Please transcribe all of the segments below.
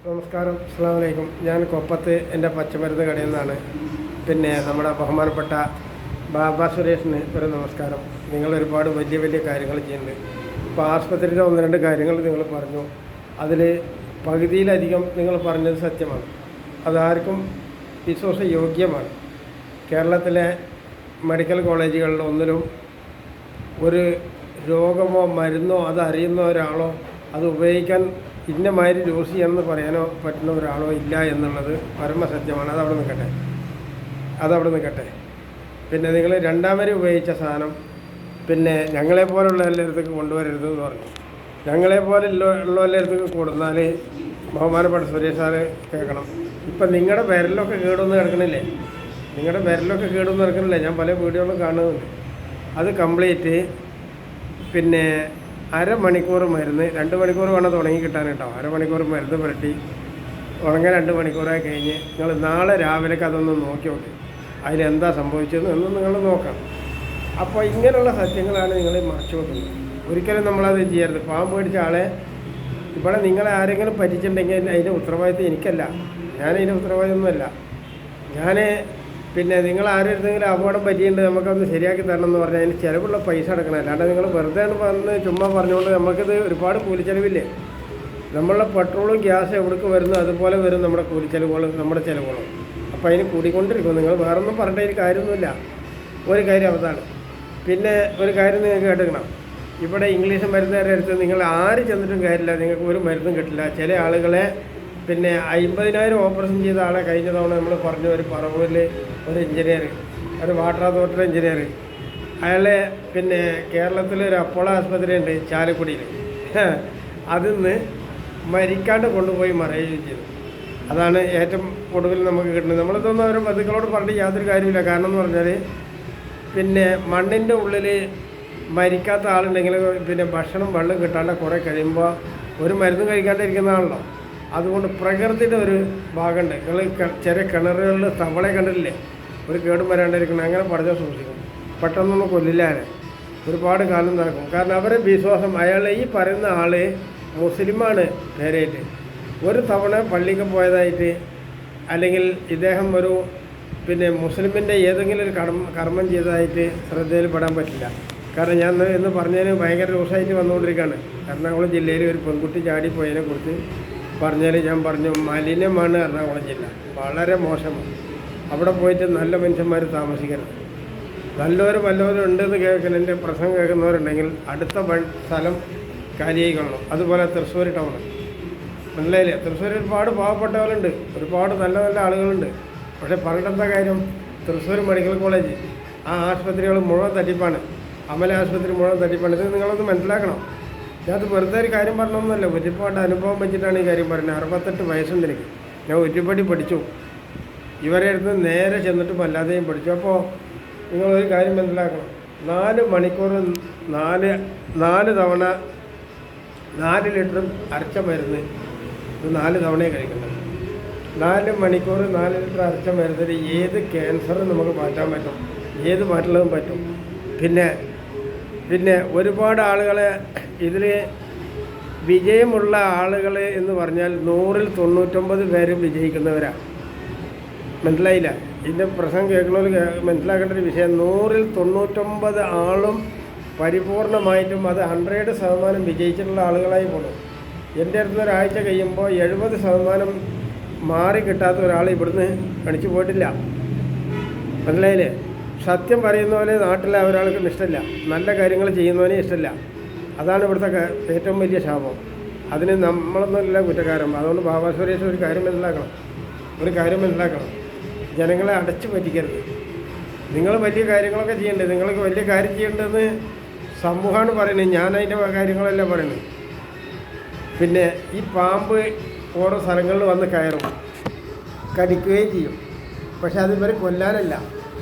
നമസ്കാരം, അസ്സലാമു അലൈക്കും. ഞാൻ കൊപ്പത്ത് എൻ്റെ പച്ചമരുന്ന് കടയിൽ നിന്നാണ്. പിന്നെ നമ്മുടെ ബഹുമാനപ്പെട്ട ബാബ സുരേഷിന് ഒരു നമസ്കാരം. നിങ്ങൾ ഒരുപാട് വലിയ വലിയ കാര്യങ്ങൾ ചെയ്യുന്നുണ്ട്. ഇപ്പോൾ ആസ്പത്രിയിലെ ഒന്ന് രണ്ട് കാര്യങ്ങൾ നിങ്ങൾ പറഞ്ഞു. അതിൽ പകുതിയിലധികം നിങ്ങൾ പറഞ്ഞത് സത്യമാണ്. അതാർക്കും വിശ്വാസയോഗ്യമാണ്. കേരളത്തിലെ മെഡിക്കൽ കോളേജുകളിൽ ഒന്നിലും ഒരു രോഗമോ മരുന്നോ അതറിയുന്ന ഒരാളോ അത് ഉപയോഗിക്കാൻ ഇന്നമാതിരി ഡോസ് എന്ന് പറയാനോ പറ്റുന്ന ഒരാളോ ഇല്ല എന്നുള്ളത് പരമസത്യമാണ്. അതവിടെ നിൽക്കട്ടെ. പിന്നെ നിങ്ങൾ രണ്ടാമത് ഉപയോഗിച്ച സാധനം പിന്നെ ഞങ്ങളെപ്പോലുള്ള എല്ലായിടത്തേക്ക് കൊണ്ടുവരരുതെന്ന് പറഞ്ഞു. ഞങ്ങളെപ്പോലെ ഉള്ള എല്ലായിടത്തേക്ക് കൊടുന്നാൽ ബഹുമാനപ്പെട്ട സുരേഷ് സാറ് കേൾക്കണം. ഇപ്പം നിങ്ങളുടെ വിരലൊക്കെ കേടൊന്നും കിടക്കണില്ലേ? ഞാൻ പല വീഡിയോകളും കാണുന്നുണ്ട്. അത് കംപ്ലീറ്റ് പിന്നെ അരമണിക്കൂർ മരുന്ന്, 2 മണിക്കൂർ വേണം തുടങ്ങി കിട്ടാൻ കേട്ടോ. അരമണിക്കൂർ മരുന്ന് പുരട്ടി ഉണങ്ങാൻ 2 മണിക്കൂറായി കഴിഞ്ഞ് നിങ്ങൾ നാളെ രാവിലേക്ക് അതൊന്ന് നോക്കി അതിലെന്താ സംഭവിച്ചതെന്ന് എന്ന് നിങ്ങൾ നോക്കണം. അപ്പോൾ ഇങ്ങനെയുള്ള സത്യങ്ങളാണ് നിങ്ങൾ മറച്ചു വെക്കുന്നത്. ഒരിക്കലും നമ്മളത് ചെയ്യരുത്. പാമ്പ് പിടിച്ച ആളെ ഇവിടെ നിങ്ങളെ ആരെങ്കിലും പറ്റിച്ചിട്ടുണ്ടെങ്കിൽ അതിൻ്റെ ഉത്തരവാദിത്വം എനിക്കല്ല. ഞാനതിൻ്റെ ഉത്തരവാദിത്വമൊന്നുമല്ല. പിന്നെ നിങ്ങൾ ആരെടുത്തെങ്കിലും അപകടം പറ്റിയിട്ടുണ്ട് നമുക്കൊന്ന് ശരിയാക്കി തരണം എന്ന് പറഞ്ഞാൽ അതിന് ചിലവുള്ള പൈസ അടക്കണം. അല്ലാണ്ട് നിങ്ങൾ വെറുതെ വന്ന് ചുമ്മാ പറഞ്ഞുകൊണ്ട് നമുക്കിത് ഒരുപാട് കൂലിച്ചെലവില്ലേ? നമ്മളുടെ പെട്രോളും ഗ്യാസ് എവിടേക്ക് വരുന്നു അതുപോലെ വരും നമ്മുടെ കൂലിച്ചെലവുകളും നമ്മുടെ ചിലവുകളും. അപ്പോൾ അതിന് കൂടിക്കൊണ്ടിരിക്കും. നിങ്ങൾ വേറൊന്നും പറഞ്ഞിട്ട് കാര്യമൊന്നുമില്ല. ഒരു കാര്യം അതാണ്. പിന്നെ ഒരു കാര്യം നിങ്ങൾക്ക് കേട്ടിക്കണം. ഇവിടെ ഇംഗ്ലീഷ് മരുന്നുകാരുടെ അടുത്ത് നിങ്ങൾ ആര് ചെന്നിട്ടും കാര്യമില്ല, നിങ്ങൾക്ക് ഒരു മരുന്നും കിട്ടില്ല. ചില ആളുകളെ പിന്നെ 50,000 ഓപ്പറേഷൻ ചെയ്ത ആളെ കഴിഞ്ഞ തവണ നമ്മൾ പറഞ്ഞ ഒരു പറവൂരിൽ ഒരു എഞ്ചിനീയർ, ഒരു വാട്ടർ അതോറിറ്റി എഞ്ചിനീയർ, അയാളെ പിന്നെ കേരളത്തിലൊരു അപ്പോളോ ആസ്പത്രി ഉണ്ട് ചാലക്കുടിയിൽ, അതിന്ന് മരിക്കാണ്ട് കൊണ്ടുപോയി മറയുകയും ചെയ്തു. അതാണ് ഏറ്റവും ഒടുവിൽ നമുക്ക് കിട്ടുന്നത്. നമ്മളിതൊന്നും അവരും ബന്ധുക്കളോട് പറഞ്ഞിട്ട് യാതൊരു കാര്യമില്ല. കാരണം എന്ന് പറഞ്ഞാൽ പിന്നെ മണ്ണിൻ്റെ ഉള്ളിൽ മരിക്കാത്ത ആളുണ്ടെങ്കിൽ പിന്നെ ഭക്ഷണം വെള്ളം കിട്ടാണ്ട് കുറേ കഴിയുമ്പോൾ ഒരു മരുന്ന് കഴിക്കാണ്ടിരിക്കുന്നതാണല്ലോ. അതുകൊണ്ട് പ്രകൃതിയുടെ ഒരു ഭാഗമുണ്ട്. നിങ്ങൾ ചെറിയ കിണറുകളിൽ തവളയെ കണ്ടിട്ടില്ലേ? ഒരു കേടും വരാണ്ടിരിക്കണം. അങ്ങനെ പറഞ്ഞാൽ സൂക്ഷിക്കും. പെട്ടെന്നൊന്നും കൊല്ലില്ലാതെ ഒരുപാട് കാലം നടക്കും. കാരണം അവരെ വിശ്വാസം ഈ പറയുന്ന ആൾ മുസ്ലിമാണ് നേരെയായിട്ട്. ഒരു തവണ പള്ളിക്ക് പോയതായിട്ട് അല്ലെങ്കിൽ ഇദ്ദേഹം ഒരു പിന്നെ മുസ്ലിമിൻ്റെ ഏതെങ്കിലും ഒരു കർമ്മം ചെയ്തതായിട്ട് ശ്രദ്ധയിൽപ്പെടാൻ പറ്റില്ല. കാരണം ഞാൻ എന്ന് പറഞ്ഞതിന് ഭയങ്കര രൂക്ഷമായിട്ട് വന്നുകൊണ്ടിരിക്കുകയാണ്. എറണാകുളം ജില്ലയിൽ ഒരു പെൺകുട്ടി ചാടിപ്പോയതിനെ കുറിച്ച് പറഞ്ഞാൽ ഞാൻ പറഞ്ഞു മലിനമാണ് എറണാകുളം ജില്ല, വളരെ മോശമാണ്. അവിടെ പോയിട്ട് നല്ല മനുഷ്യന്മാർ താമസിക്കരുത്. നല്ലവരും വല്ലവരും ഉണ്ടെന്ന് എൻ്റെ പ്രസംഗം കേൾക്കുന്നവരുണ്ടെങ്കിൽ അടുത്ത സ്ഥലം കാലിയായിക്കൊള്ളണം. അതുപോലെ തൃശ്ശൂർ ടൗൺ, മനസ്സിലായില്ലേ? തൃശ്ശൂർ ഒരുപാട് പാവപ്പെട്ടവരുണ്ട്, ഒരുപാട് നല്ല നല്ല ആളുകളുണ്ട്. പക്ഷേ പറഞ്ഞിട്ടെന്താ കാര്യം? തൃശ്ശൂർ മെഡിക്കൽ കോളേജ് ആ ആശുപത്രികൾ മുഴുവൻ തട്ടിപ്പാണ്. അമല ആശുപത്രി മുഴുവൻ തട്ടിപ്പാണ്. ഇത് നിങ്ങളൊന്ന് മനസ്സിലാക്കണം. ഞാനത് വെറുതെ ഒരു കാര്യം പറഞ്ഞൊന്നുമല്ല, ഒരുപാട് അനുഭവം വെച്ചിട്ടാണ് ഈ കാര്യം പറയുന്നത്. 68 വയസ്സുണ്ട് എനിക്ക്. ഞാൻ ഒരുപടി പഠിച്ചു. ഇവരെ അടുത്ത് നേരെ ചെന്നിട്ടും അല്ലാതെയും പഠിച്ചു. അപ്പോൾ നിങ്ങളൊരു കാര്യം മനസ്സിലാക്കണം. 4 മണിക്കൂർ 4 തവണ 4 ലിറ്റർ അരച്ച മരുന്ന് ഇത് 4 തവണയെ കഴിക്കുന്നത്. 4 മണിക്കൂർ 4 ലിറ്റർ അരച്ച മരുന്നിൽ ഏത് ക്യാൻസറും നമുക്ക് മാറ്റാൻ പറ്റും, ഏത് മാറ്റുള്ളതും പറ്റും. പിന്നെ ഒരുപാട് ആളുകളെ ഇതിൽ വിജയമുള്ള ആളുകൾ എന്ന് പറഞ്ഞാൽ 100-ൽ 99 പേരും വിജയിക്കുന്നവരാണ്. മനസ്സിലായില്ല? ഇതിൻ്റെ പ്രസംഗം കേൾക്കുന്നവർ മനസ്സിലാക്കേണ്ട ഒരു വിഷയം, 100-ൽ 99 ആളും പരിപൂർണമായിട്ടും അത് 100% വിജയിച്ചിട്ടുള്ള ആളുകളായി പോകും. എൻ്റെ അടുത്ത് ഒരാഴ്ച കഴിയുമ്പോൾ 70% മാറി കിട്ടാത്ത ഒരാൾ ഇവിടുന്ന് കണിച്ചു പോയിട്ടില്ല. മനസ്സിലായില്ലേ? സത്യം പറയുന്നവരെ നാട്ടിലെ ഒരാൾക്കും ഇഷ്ടമില്ല, നല്ല കാര്യങ്ങൾ ചെയ്യുന്നവനെ ഇഷ്ടമില്ല. അതാണ് ഇവിടുത്തെ ഏറ്റവും വലിയ ശാപം. അതിന് നമ്മളൊന്നുമല്ല കുറ്റക്കാരൻ. അതുകൊണ്ട് ബാബാ സുരേഷ് ഒരു കാര്യം മനസ്സിലാക്കണം. ജനങ്ങളെ അടച്ചു പറ്റിക്കരുത്. നിങ്ങൾ വലിയ കാര്യങ്ങളൊക്കെ ചെയ്യേണ്ടത്, നിങ്ങൾക്ക് വലിയ കാര്യം ചെയ്യേണ്ടതെന്ന് സമൂഹമാണ് പറയുന്നത്. ഞാൻ അതിൻ്റെ കാര്യങ്ങളല്ല പറയുന്നത്. പിന്നെ ഈ പാമ്പ് ഓരോ സ്ഥലങ്ങളിൽ വന്ന് കയറും, കടിക്കുകയും ചെയ്യും. പക്ഷെ അത് ഇവരെ കൊല്ലാനല്ല,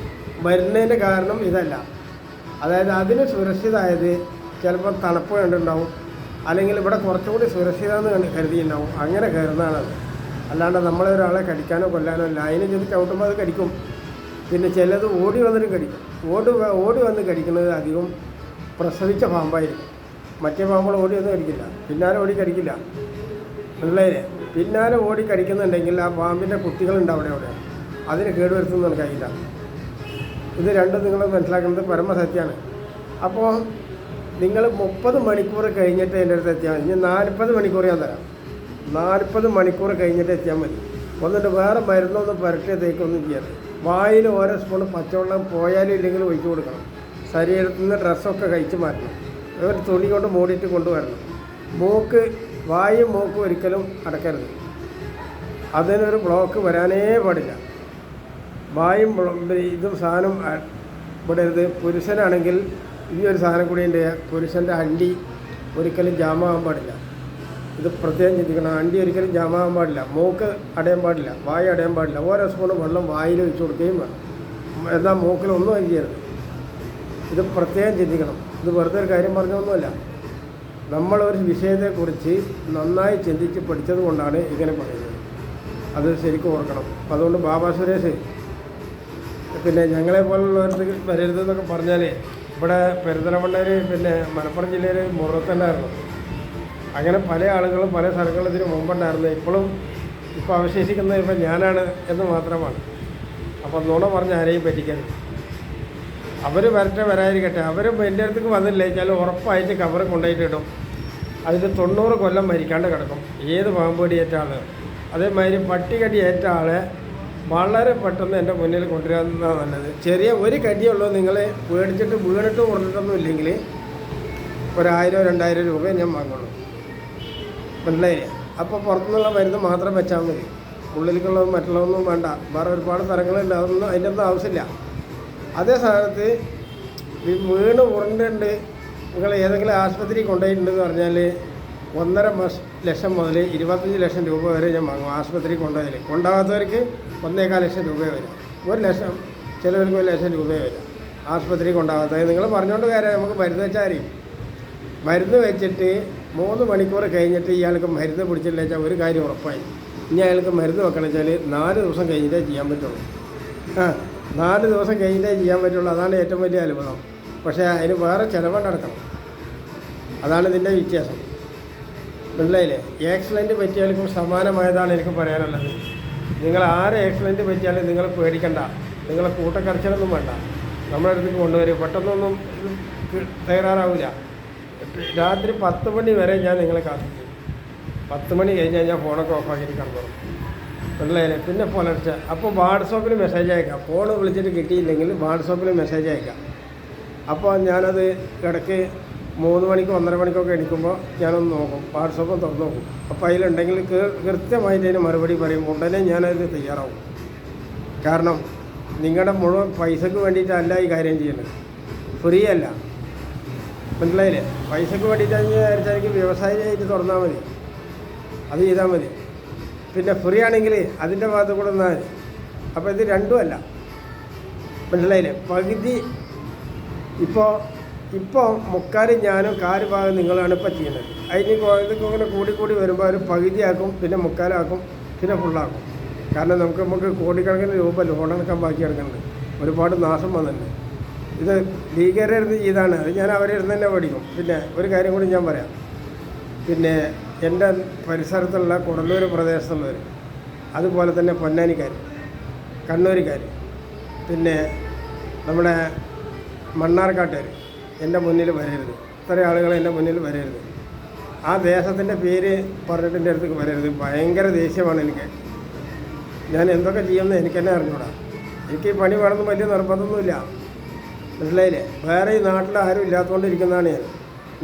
വരുന്നതിൻ്റെ കാരണം ഇതല്ല. അതായത് അതിന് സുരക്ഷിതമായത് ചിലപ്പോൾ തണുപ്പ് കണ്ടുണ്ടാവും, അല്ലെങ്കിൽ ഇവിടെ കുറച്ചുകൂടി സുരക്ഷിതമെന്ന് കരുതിയിട്ടുണ്ടാവും. അങ്ങനെ കയറുന്നതാണത്. അല്ലാണ്ട് നമ്മളെ ഒരാളെ കടിക്കാനോ കൊല്ലാനോ അല്ല. അതിന് ചെന്ന് ചവിട്ടുമ്പോൾ അത് കടിക്കും. പിന്നെ ചിലത് ഓടി വന്നിട്ടും കടിക്കും. ഓടി വന്ന് കടിക്കുന്നത് അധികം പ്രസവിച്ച പാമ്പായിരിക്കും. മറ്റേ പാമ്പുകൾ ഓടി വന്ന് കടിക്കില്ല, പിന്നാലെ ഓടി കടിക്കില്ല. പിള്ളേരെ പിന്നാലെ ഓടി കടിക്കുന്നുണ്ടെങ്കിൽ ആ പാമ്പിൻ്റെ കുട്ടികളുണ്ട് അവിടെ അതിന് കേടുവരുത്തുന്നതാണ് കഴിയില്ല. ഇത് രണ്ടും നിങ്ങൾ മനസ്സിലാക്കുന്നത് പരമസത്യമാണ്. അപ്പോൾ നിങ്ങൾ 30 മണിക്കൂർ കഴിഞ്ഞിട്ട് എൻ്റെ അടുത്ത് എത്തിയാൽ മതി. ഇനി 40 മണിക്കൂർ ഞാൻ തരാം. 40 മണിക്കൂർ കഴിഞ്ഞിട്ട് എത്തിയാൽ മതി. എന്നിട്ട് വേറെ മരുന്നൊന്നും പുരട്ടിയ തേക്കൊന്നും ചെയ്യാതെ വായിൽ ഓരോ സ്പൂൺ പച്ചവെള്ളം പോയാലും ഇല്ലെങ്കിലും ഒഴിച്ചു കൊടുക്കണം. ശരീരത്തിൽ നിന്ന് ഡ്രസ്സൊക്കെ കഴിച്ച് മാറ്റണം. ഒരു തുണി കൊണ്ട് മൂടിയിട്ട് കൊണ്ടുവരണം. വായും മൂക്കും ഒരിക്കലും അടക്കരുത്. അതിനൊരു ബ്ലോക്ക് വരാനേ പാടില്ല. വായും ഇതും സാധനം വിടരുത്. പുരുഷനാണെങ്കിൽ ഈ ഒരു സാധനം കൂടി ഉണ്ട്. പുരുഷൻ്റെ അണ്ടി ഒരിക്കലും ജാമാകാൻ പാടില്ല. ഇത് പ്രത്യേകം ചിന്തിക്കണം. അണ്ടി ഒരിക്കലും ജാമാകാൻ പാടില്ല. മൂക്ക് അടയാൻ പാടില്ല. വായ അടയാൻ പാടില്ല. ഓരോ സ്പൂണ് വെള്ളം വായിൽ ഒഴിച്ചു കൊടുക്കുകയും വേണം. എന്നാൽ മൂക്കിലൊന്നും അരിയരുത്. ഇത് പ്രത്യേകം ചിന്തിക്കണം. ഇത് വെറുതെ ഒരു കാര്യം പറഞ്ഞൊന്നുമല്ല. നമ്മളൊരു വിഷയത്തെക്കുറിച്ച് നന്നായി ചിന്തിച്ച് പഠിച്ചത് കൊണ്ടാണ് ഇങ്ങനെ പറയുന്നത്. അത് ശരിക്കും ഓർക്കണം. അതുകൊണ്ട് ബാബാ സുരേഷ് പിന്നെ ഞങ്ങളെ പോലുള്ളവർക്ക് വരരുതെന്നൊക്കെ പറഞ്ഞാൽ ഇവിടെ പെരുന്തൽമണ്ണയിൽ പിന്നെ മലപ്പുറം ജില്ലയിൽ മുറത്തുണ്ടായിരുന്നു. അങ്ങനെ പല ആളുകളും പല സ്ഥലങ്ങളും ഇതിന് മുമ്പുണ്ടായിരുന്നു. ഇപ്പോൾ അവശേഷിക്കുന്നത് ഇപ്പം ഞാനാണ് എന്ന് മാത്രമാണ്. അപ്പം നുണ പറഞ്ഞ് ആരെയും പറ്റിക്കരുത്. അവർ വരാതിരിക്കട്ടെ. അവരും എൻ്റെ അടുത്തേക്ക് വന്നില്ല വെച്ചാൽ ഉറപ്പായിട്ട് കവർ കൊണ്ടുപോയിട്ടിടും. അതിൽ 90 കൊല്ലം മരിക്കാണ്ട് കിടക്കും ഏത് പാമ്പടി ഏറ്റ ആൾ. അതേമാതിരി പട്ടികടി ഏറ്റ ആളെ വളരെ പെട്ടെന്ന് എൻ്റെ മുന്നിൽ കൊണ്ടുവരാവുന്നതാണ് നല്ലത്. ചെറിയ ഒരു കടിയുള്ളൂ. നിങ്ങൾ പേടിച്ചിട്ട് വീണിട്ട് കുറഞ്ഞിട്ടൊന്നും ഇല്ലെങ്കിൽ 1000-2000 രൂപ ഞാൻ വാങ്ങുള്ളൂ. മനസ്സിലായില്ലേ? അപ്പോൾ പുറത്തുനിന്നുള്ള മരുന്ന് മാത്രം വെച്ചാൽ മതി. ഉള്ളിലേക്കുള്ളതും മറ്റുള്ളതൊന്നും വേണ്ട. വേറെ ഒരുപാട് സ്ഥലങ്ങളുണ്ട്. അതൊന്നും അതിൻ്റെ ഒന്നും ആവശ്യമില്ല. അതേ സ്ഥാനത്ത് വീണ് ഉരുണ്ടുണ്ട് നിങ്ങൾ ഏതെങ്കിലും ആശുപത്രി കൊണ്ടുപോയിട്ടുണ്ടെന്ന് പറഞ്ഞാൽ 1.5 ലക്ഷം മുതൽ 25 ലക്ഷം രൂപ വരെ ഞാൻ വാങ്ങും. ആശുപത്രി കൊണ്ടാവാത്തവർക്ക് 1.25 ലക്ഷം രൂപ വരും. 1 ലക്ഷം ചിലവർക്ക് 1 ലക്ഷം രൂപ വരും ആശുപത്രി കൊണ്ടാവാത്തത്. നിങ്ങൾ പറഞ്ഞുകൊണ്ട് കാര്യം നമുക്ക് മരുന്ന് വെച്ചാൽ അറിയും. മരുന്ന് വെച്ചിട്ട് 3 മണിക്കൂർ കഴിഞ്ഞിട്ട് ഇയാൾക്ക് മരുന്ന് പിടിച്ചില്ല വെച്ചാൽ ഒരു കാര്യം ഉറപ്പായി. ഇനി അയാൾക്ക് മരുന്ന് വെക്കണം വെച്ചാൽ 4 ദിവസം കഴിഞ്ഞിട്ടേ ചെയ്യാൻ പറ്റുള്ളൂ. 4 ദിവസം കഴിഞ്ഞിട്ടേ ചെയ്യാൻ പറ്റുള്ളൂ. അതാണ് ഏറ്റവും വലിയ അത്ഭുതം. പക്ഷേ അതിന് വേറെ ചിലവ് നടക്കണം. അതാണ് ഇതിൻ്റെ വ്യത്യാസം. മനസ്സിലായില്ലേ? ആക്സിഡൻറ്റ് പറ്റിയാലും സമാനമായതാണ് എനിക്ക് പറയാനുള്ളത്. നിങ്ങൾ ആരെ ആക്സിഡൻറ്റ് പറ്റിയാലും നിങ്ങൾ പേടിക്കണ്ട. നിങ്ങളെ കൂട്ടക്കരച്ചിലൊന്നും വേണ്ട. നമ്മുടെ അടുത്തേക്ക് കൊണ്ടുവരും. പെട്ടെന്നൊന്നും തയ്യാറാവില്ല. രാത്രി 10 മണി വരെ ഞാൻ നിങ്ങളെ കാത്തിരിക്കും. 10 മണി കഴിഞ്ഞാൽ ഞാൻ ഫോണൊക്കെ ഓഫാക്കിയിട്ട് കിടന്നോളും. മനസ്സിലായില്ലേ? പിന്നെ പുലർച്ചെ അപ്പോൾ വാട്സാപ്പിൽ മെസ്സേജ് അയക്കാം. ഫോൺ വിളിച്ചിട്ട് കിട്ടിയില്ലെങ്കിൽ വാട്സാപ്പിൽ മെസ്സേജ് അയക്കാം. അപ്പോൾ ഞാനത് ഇടയ്ക്ക് 3 മണിക്കോ 1:30 മണിക്കൊക്കെ എണീക്കുമ്പോൾ ഞാനൊന്ന് നോക്കും. വാട്സപ്പ് തുറന്ന് നോക്കും. അപ്പോൾ അതിലുണ്ടെങ്കിൽ കൃത്യമായിട്ട് അതിന് മറുപടി പറയും. ഉടനെ ഞാനതിന് തയ്യാറാവും. കാരണം നിങ്ങളുടെ മുഴുവൻ പൈസക്ക് വേണ്ടിയിട്ടല്ല ഈ കാര്യം ചെയ്യുന്നത്. ഫ്രീ അല്ല. മനസ്സിലായില്ലേ? പൈസക്ക് വേണ്ടിയിട്ടാണ് വിചാരിച്ചാൽ എനിക്ക് വ്യവസായിയായിട്ട് തുറന്നാൽ മതി. അത് ചെയ്താൽ മതി. പിന്നെ ഫ്രീ ആണെങ്കിൽ അതിൻ്റെ ഭാഗത്ത് കൂടെ നിന്നാൽ മതി. അപ്പോൾ ഇത് രണ്ടുമല്ല. മനസ്സിലായില്ലേ? പകുതി ഇപ്പോൾ മുക്കാലും ഞാനും കാല് ഭാഗം നിങ്ങളാണ് ഇപ്പോൾ ചെയ്യുന്നത്. അതിന് ഇതൊക്കെ ഇങ്ങനെ കൂടി വരുമ്പോൾ ഒരു പകുതിയാക്കും, പിന്നെ മുക്കാലാക്കും, പിന്നെ ഫുള്ളാക്കും. കാരണം നമുക്ക് കോടിക്കണക്കിന് രൂപ ലോണടക്കാൻ ബാക്കി കിടക്കുന്നുണ്ട്. ഒരുപാട് നാശം വന്നിട്ടുണ്ട്. ഇത് ലീഗരായിരുന്നു ചെയ്താണ്. അത് ഞാൻ അവരെ ഇരുന്ന് തന്നെ പഠിക്കും. പിന്നെ ഒരു കാര്യം കൂടി ഞാൻ പറയാം. പിന്നെ എൻ്റെ പരിസരത്തുള്ള കുടന്നൂർ പ്രദേശത്തുള്ളവർ, അതുപോലെ തന്നെ പൊന്നാനിക്കാർ, കണ്ണൂരുകാർ, പിന്നെ നമ്മുടെ മണ്ണാർക്കാട്ടുകാർ എൻ്റെ മുന്നിൽ വരരുത്. ഇത്ര ആളുകൾ എൻ്റെ മുന്നിൽ വരരുത്. ആ ദേശത്തിൻ്റെ പേര് പറഞ്ഞിട്ട് എൻ്റെ അടുത്തേക്ക് വരരുത്. ഭയങ്കര ദേഷ്യമാണ് എനിക്ക്. ഞാൻ എന്തൊക്കെ ചെയ്യുമെന്ന് എനിക്ക് തന്നെ അറിഞ്ഞൂടാ. എനിക്ക് ഈ പണി വേണമെന്ന് വലിയ നിർബന്ധമൊന്നുമില്ല. മനസ്സിലായില്ലേ? വേറെ ഈ നാട്ടിൽ ആരും ഇല്ലാത്തതുകൊണ്ടിരിക്കുന്നതാണ്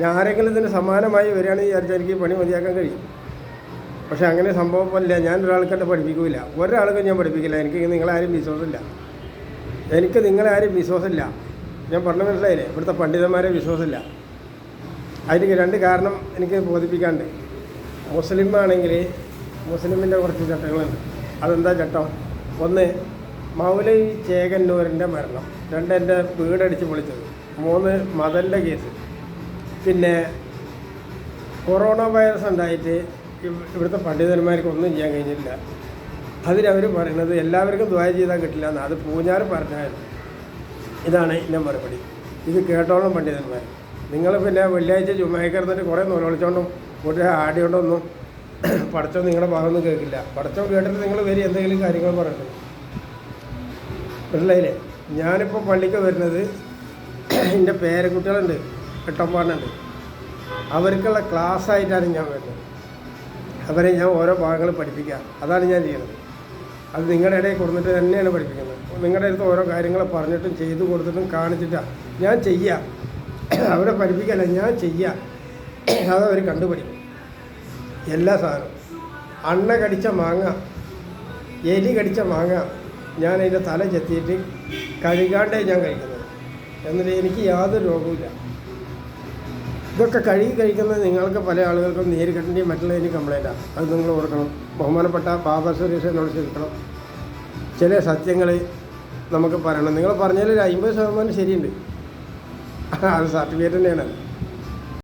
ഞാൻ ആരെങ്കിലും ഇതിന് സമാനമായി വരികയാണെന്ന് വിചാരിച്ചാൽ എനിക്ക് പണി മതിയാക്കാൻ കഴിയും. പക്ഷേ അങ്ങനെ സംഭവം പോലില്ല. ഞാൻ ഒരാൾക്കെന്നെ പഠിപ്പിക്കില്ല. ഒരാൾക്കും ഞാൻ പഠിപ്പിക്കില്ല. എനിക്ക് നിങ്ങളാരും വിശ്വാസമില്ല. എനിക്ക് നിങ്ങളാരും വിശ്വാസമില്ല. ഞാൻ പറഞ്ഞു മനസ്സിലായില്ലേ? ഇവിടുത്തെ പണ്ഡിതന്മാരെ വിശ്വാസമില്ല. അതിന് 2 കാരണം എനിക്ക് ബോധിപ്പിക്കാണ്ട്. മുസ്ലിമാണെങ്കിൽ മുസ്ലിമിൻ്റെ കുറച്ച് ചട്ടങ്ങളുണ്ട്. അതെന്താ ചട്ടം? 1 മൗലവി ചേകന്നൂരിൻ്റെ മരണം. 2 എൻ്റെ വീടടിച്ച് പൊളിച്ചത്. 3 മദൻ്റെ കേസ്. പിന്നെ കൊറോണ വൈറസ് ഉണ്ടായിട്ട് ഇവിടുത്തെ പണ്ഡിതന്മാർക്ക് ഒന്നും ചെയ്യാൻ കഴിഞ്ഞില്ല. അതിനവർ പറയുന്നത് എല്ലാവർക്കും ദുആ ചെയ്താൽ കിട്ടില്ല എന്ന്. അത് പൂഞ്ഞാറ് പറഞ്ഞായിരുന്നു. ഇതാണ് എൻ്റെ മറുപടി. ഇത് കേട്ടോളം പണ്ഡിതന്മാർ. നിങ്ങൾ പിന്നെ വെള്ളിയാഴ്ച ജുമായ്ക്ക് ഇരുന്നിട്ട് കുറേ നൂലോളിച്ചോണ്ടും കുറേ ആടിയോണ്ടൊന്നും പടച്ചോൻ നിങ്ങളുടെ ഭാഗമൊന്നും കേൾക്കില്ല. പടച്ചോൻ കേട്ടിട്ട് നിങ്ങൾ വരും എന്തെങ്കിലും കാര്യങ്ങൾ പറയട്ടെ. മനസ്സിലായില്ലേ? ഞാനിപ്പോൾ പള്ളിക്ക് വരുന്നത് എൻ്റെ പേരക്കുട്ടികളുണ്ട്, എട്ടമ്പാടുണ്ട്, അവർക്കുള്ള ക്ലാസ്സായിട്ടാണ് ഞാൻ വരുന്നത്. അവരെ ഞാൻ ഓരോ ഭാഗങ്ങൾ പഠിപ്പിക്കുക, അതാണ് ഞാൻ ചെയ്യുന്നത്. അത് നിങ്ങളുടെ ഇടയിൽ കൊടുത്തിട്ട് തന്നെയാണ് പഠിപ്പിക്കുന്നത്. നിങ്ങളുടെ അടുത്ത് ഓരോ കാര്യങ്ങൾ പറഞ്ഞിട്ടും ചെയ്തു കൊടുത്തിട്ടും കാണിച്ചിട്ടാണ് ഞാൻ ചെയ്യുക. അവരെ പഠിപ്പിക്കല്ല, ഞാൻ ചെയ്യുക. അതവർ കണ്ടുപഠിക്കും. എല്ലാ സാധനവും അണ്ണ കടിച്ച മാങ്ങ, എലി കടിച്ച മാങ്ങ ഞാൻ അതിൻ്റെ തല ചെത്തിയിട്ട് കഴുകാണ്ടേ ഞാൻ കഴിക്കുന്നത്. എന്നിട്ട് എനിക്ക് യാതൊരു രോഗവുമില്ല. ഇതൊക്കെ കഴുകി കഴിക്കുന്നത് നിങ്ങൾക്ക് പല ആളുകൾക്കും നീരുകെട്ടിൻ്റെയും മറ്റുള്ളതിന് കംപ്ലൈൻറ്റാണ്. അത് നിങ്ങൾ ഓർക്കണം. ബഹുമാനപ്പെട്ട ബാബ സുരേഷ് എന്നോട് ചോദിക്കണം. ചില സത്യങ്ങൾ നമുക്ക് പറയണം. നിങ്ങൾ പറഞ്ഞതിൽ ഒരു 50% ശരിയുണ്ട്. അത് സർട്ടിഫിക്കറ്റ് തന്നെയാണ്.